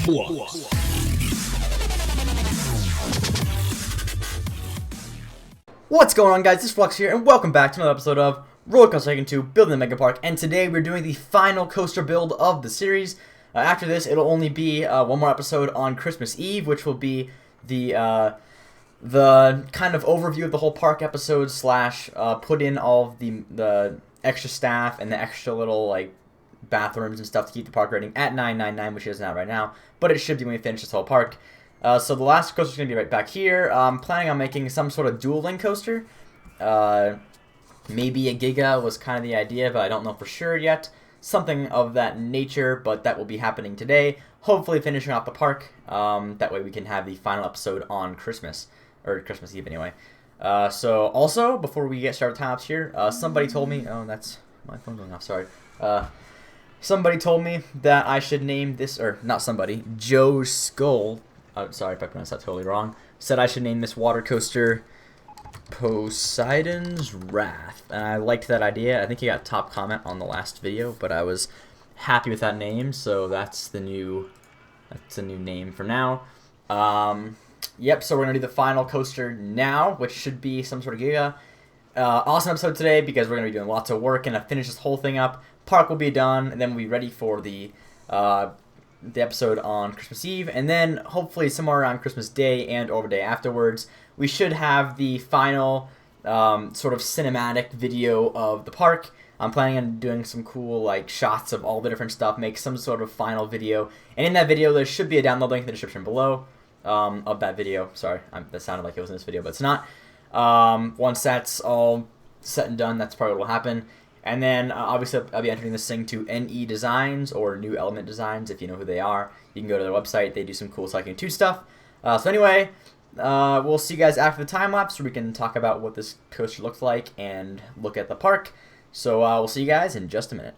Flux. What's going on, guys? This is Flux here, and welcome back to another episode of RollerCoaster 2, Building the MegaPark. And today we're doing the final coaster build of the series. After this, it'll only be one more episode on Christmas Eve, which will be the kind of overview of the whole park episode slash put in all of the extra staff and the extra little like bathrooms and stuff to keep the park rating at 999, which it isn't at right now, but it should be when we finish this whole park. So the last coaster is going to be right back here. I'm planning on making some sort of dueling coaster. Maybe a Giga was kind of the idea, but I don't know for sure yet. Something of that nature, but that will be happening today. Hopefully finishing off the park. That way we can have the final episode on Christmas, or Christmas Eve anyway. So also, before we get started with time-lapse here, somebody told me, oh, that's my phone going off, sorry. Somebody told me that I should name this, or not somebody, Joe Skull, sorry if I pronounced that totally wrong, said I should name this water coaster Poseidon's Wrath. And I liked that idea. I think he got top comment on the last video, but I was happy with that name, so that's a new name for now. Yep, so we're going to do the final coaster now, which should be some sort of Giga. Awesome episode today because we're going to be doing lots of work and to finish this whole thing up. Park will be done, and then we'll be ready for the episode on Christmas Eve, and then hopefully somewhere around Christmas Day and over the day afterwards, we should have the final sort of cinematic video of the park. I'm planning on doing some cool like shots of all the different stuff, make some sort of final video, and in that video there should be a download link in the description below of that video. Sorry, that sounded like it was in this video, but it's not. Once that's all set and done, that's probably what will happen. And then, obviously, I'll be entering this thing to NE Designs, or New Element Designs, if you know who they are. You can go to their website. They do some cool Cycling 2 stuff. So anyway, we'll see you guys after the time-lapse, where we can talk about what this coaster looks like and look at the park. So we'll see you guys in just a minute.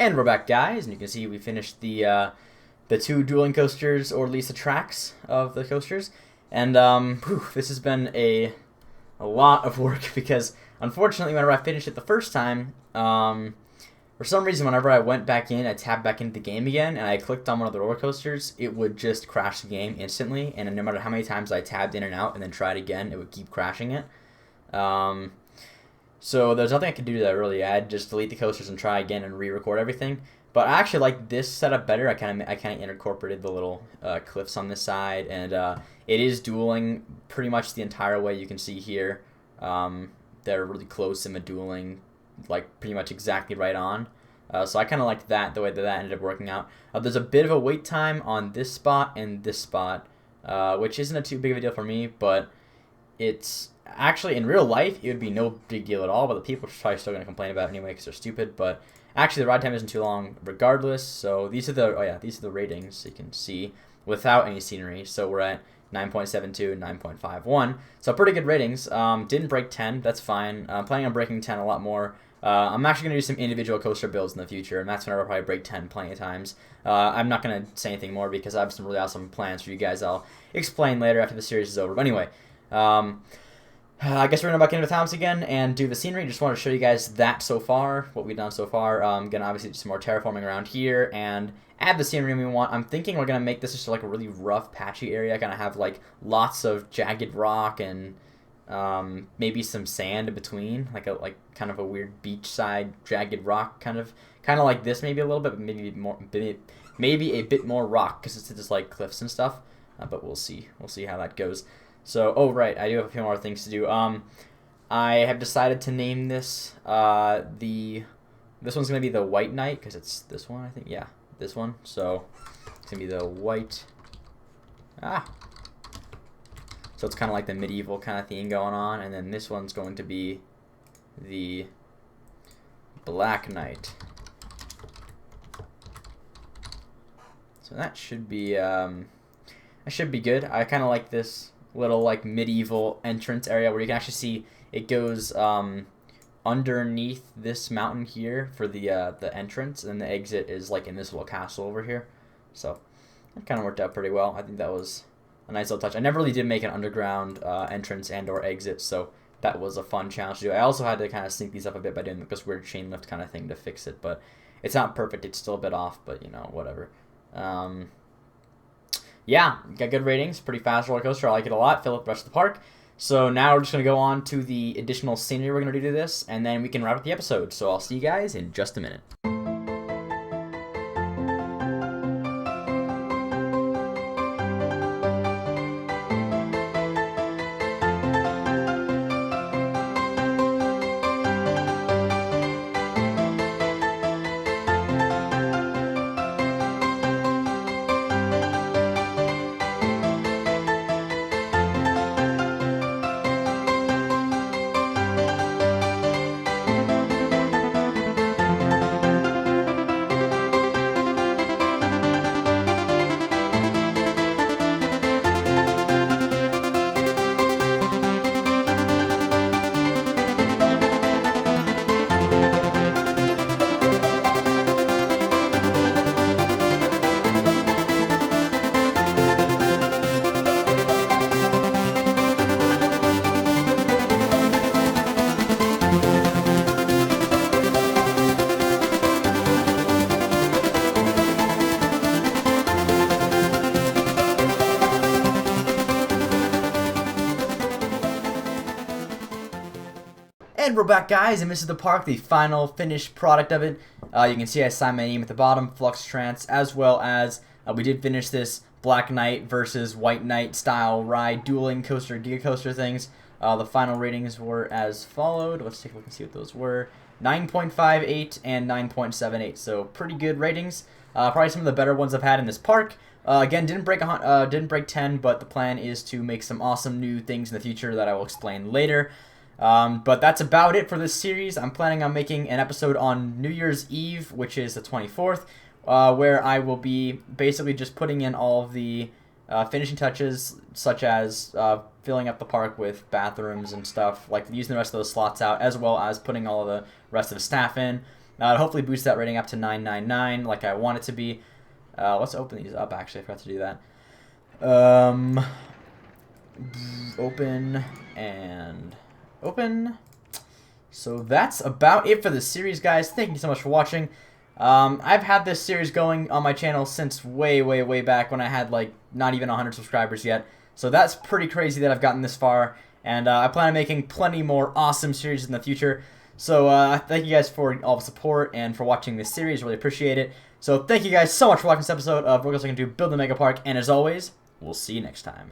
And we're back, guys, and you can see we finished the 2 dueling coasters, or at least the tracks of the coasters. And this has been a lot of work because, unfortunately, whenever I finished it the first time, for some reason, whenever I went back in, I tapped back into the game again, and I clicked on one of the roller coasters, it would just crash the game instantly, and no matter how many times I tabbed in and out and then tried again, it would keep crashing it. So there's nothing I could do to that, really. I'd just delete the coasters and try again and re-record everything. But I actually like this setup better. I kind of incorporated the little cliffs on this side, and it is dueling pretty much the entire way. You can see here, they're really close in the dueling, like pretty much exactly right on. So I kind of liked that, the way that ended up working out. There's a bit of a wait time on this spot and this spot, which isn't too big of a deal for me, but it's actually, in real life, it would be no big deal at all, but the people are probably still going to complain about it anyway because they're stupid. But actually, the ride time isn't too long regardless. So these are the ratings, so you can see without any scenery. So we're at 9.72 and 9.51. So pretty good ratings. Didn't break 10. That's fine. I'm planning on breaking 10 a lot more. I'm actually going to do some individual coaster builds in the future, and that's when I'll probably break 10 plenty of times. I'm not going to say anything more because I have some really awesome plans for you guys I'll explain later after the series is over. But anyway, I guess we're going to back into Thomas again and do the scenery. Just wanted to show you guys that so far, what we've done so far. Going to obviously do some more terraforming around here and add the scenery we want. I'm thinking we're going to make this just like a really rough, patchy area. Kind of have like lots of jagged rock and maybe some sand in between, like kind of a weird beachside jagged rock, kind of like this maybe a little bit, but maybe a bit more rock because it's just like cliffs and stuff. But we'll see how that goes. So, oh right, I do have a few more things to do. I have decided to name this this one's gonna be the White Knight because it's this one, I think. Yeah, this one. So it's gonna be the white. So it's kind of like the medieval kind of theme going on, and then this one's going to be the Black Knight. So that should be good. I kind of like this little like medieval entrance area where you can actually see it goes underneath this mountain here for the entrance, and the exit is like in this little castle over here. So that kind of worked out pretty well. I think that was a nice little touch. I never really did make an underground entrance and or exit, so that was a fun challenge to do. I also had to kind of sync these up a bit by doing this weird chain lift kind of thing to fix it, but it's not perfect. It's still a bit off, but you know, whatever. Yeah, got good ratings. Pretty fast roller coaster. I like it a lot. Fill up the rest of the park. So now we're just going to go on to the additional scenery we're going to do to this, and then we can wrap up the episode. So I'll see you guys in just a minute. And we're back, guys, and this is the park, the final finished product of it. You can see I signed my name at the bottom, FLUXtrance, as well as we did finish this Black Knight versus White Knight style ride, dueling coaster, giga coaster things. The final ratings were as followed. Let's take a look and see what those were. 9.58 and 9.78, so pretty good ratings. Probably some of the better ones I've had in this park. Again, didn't break 10, but the plan is to make some awesome new things in the future that I will explain later. But that's about it for this series. I'm planning on making an episode on New Year's Eve, which is the 24th, where I will be basically just putting in all of the finishing touches, such as filling up the park with bathrooms and stuff, like using the rest of those slots out, as well as putting all of the rest of the staff in. Hopefully boost that rating up to 999 like I want it to be. Let's open these up, actually. I forgot to do that. Open and open. So that's about it for the series, guys. Thank you so much for watching. I've had this series going on my channel since way, way, way back when I had, like, not even 100 subscribers yet. So that's pretty crazy that I've gotten this far. And I plan on making plenty more awesome series in the future. So thank you guys for all the support and for watching this series. Really appreciate it. So thank you guys so much for watching this episode of RollerCoaster 2 Build the Mega Park. And as always, we'll see you next time.